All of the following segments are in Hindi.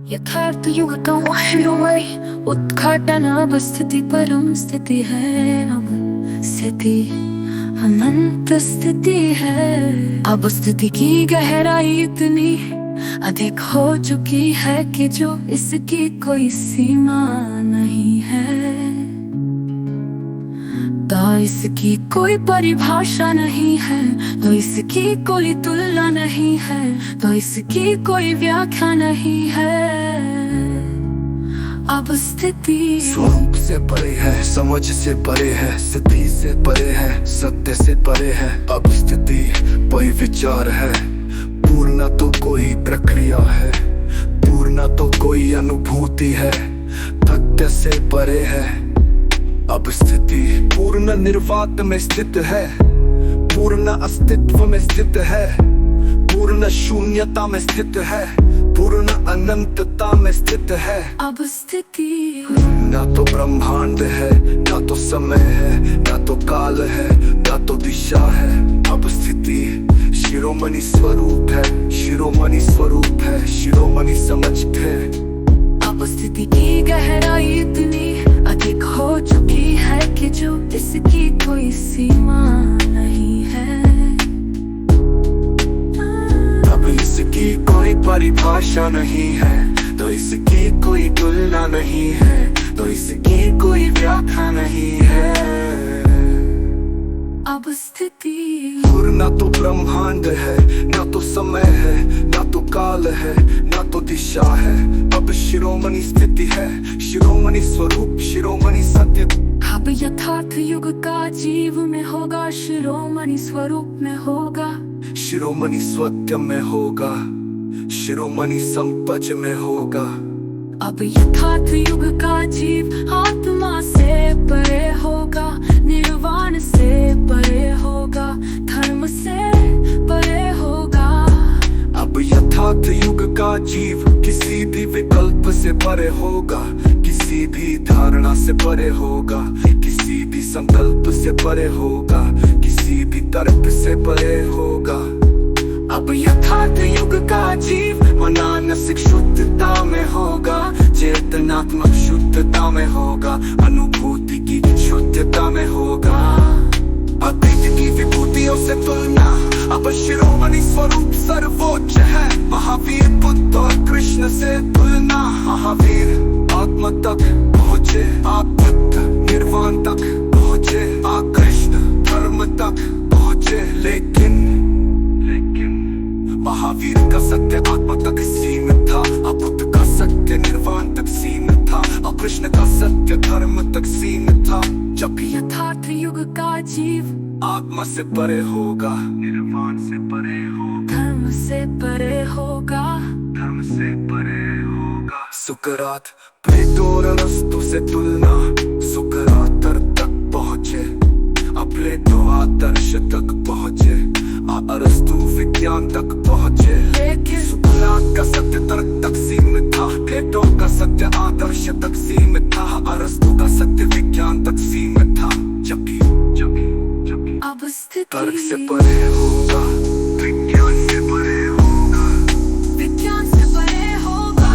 यथार्थयुगतं शिरोमणि उद्घाटनावस्थिति परम स्थिति है। अब स्थिति अनंत स्थिति है। अब स्थिति की गहराई इतनी अधिक हो चुकी है कि जो इसकी कोई सीमा नहीं है। तो इसकी कोई परिभाषा नहीं है, तो इसकी कोई तुलना नहीं है, तो इसकी कोई व्याख्या नहीं है। अब स्थिति स्वरूप से परे है, समझ से परे है, स्थिति से परे है, सत्य से परे है। अब स्थिति कोई विचार है, पूर्ण तो कोई प्रक्रिया है, पूर्ण तो कोई अनुभूति है, तथ्य से परे है। अब स्थिति पूर्ण निर्वात में स्थित है, पूर्ण अस्तित्व में स्थित है, पूर्ण शून्यता में स्थित है, पूर्ण अनंतता में स्थित है। अब स्थिति ना तो ब्रह्मांड है, ना तो समय है, ना तो काल है, ना तो दिशा है। अब स्थिति शिरोमणि स्वरूप है, शिरोमणि स्वरूप है, शिरोमणि समझ है। अब स्थिति की गहराई इतनी अधिक हो चुकी है कि जो इसकी कोई सीमा नहीं है। अब इसकी कोई परिभाषा नहीं है, तो इसकी कोई तुलना नहीं है, तो इसकी कोई व्याख्या नहीं है। अब स्थिति ना तो ब्रह्मांड है, ना तो समय है, ना तो काल है, ना तो दिशा है। अब शिरोमणि स्थिति है, शिरोमणि स्वरूप, शिरोमणि सत्य। अब यथार्थ युग का जीव में होगा, शिरोमणि स्वरूप में होगा, शिरोमणि सत्य में होगा, शिरोमणि संपज में होगा। अब यथार्थ युग का जीव आत्मा से परे होगा, निर्वाण से परे होगा, धर्म से परे होगा। अब यथार्थ युग का जीव किसी भी विकल्प से परे होगा, किसी भी धारणा से परे होगा, किसी भी संकल्प से परे होगा, किसी भी तर्क से परे होगा। अब यथार्थ युग का जीव मानसिक शुद्धता में होगा, चेतनात्मक शुद्धता में होगा, अनुभूति की शुद्धता में होगा। अद्वैत की विभूतियों से तुलना अब शिरोमणि स्वरूप सर्वोच्च है। महावीर बुद्ध और कृष्ण से तुलना, महावीर आत्मा तक पहुँचे, आप बुद्ध निर्वाण तक पहुँचे, आप कृष्ण धर्म तक पहुँचे। लेकिन महावीर का सत्य आत्मा तक सीमित था, बुद्ध का सत्य निर्वाण तक सीमित था, और कृष्ण का सत्य धर्म तक सीमित था। जब भी यथार्थ युग का जीव आत्मा से परे होगा, निर्वाण से परे होगा, धर्म से परे होगा, धर्म से परे होगा। सुकरात प्लेटो और अरस्तु से तुलना, सुकरात तर्क तक पहुँचे, प्लेटो आदर्श तक पहुँचे, अरस्तु विज्ञान तक पहुँचे। लेकिन सुकरात का सत्य तर्क तक सीमित था, प्लेटो का सत्य आदर्श तक सीमित था, अरस्तु का सत्य विज्ञान तक सीमित था। जबकि अब स्थिति तर्क से परे होगा, विज्ञान से परे होगा, विज्ञान से परे होगा,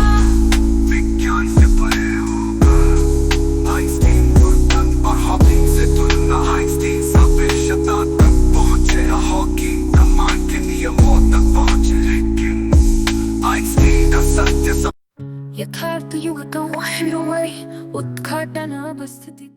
विज्ञान से परे होगा। आइंस्टीन न्यूटन और हॉकिंग से तुलना, आइंस्टीन सापेक्षता तक पहुँचे, हॉकिंग ब्रह्मांड के नियमों तक पहुँचे। लेकिन आइंस्टीन का सत्य यथार्थ युग का शिरोमणि उद्घाटनावस्थिति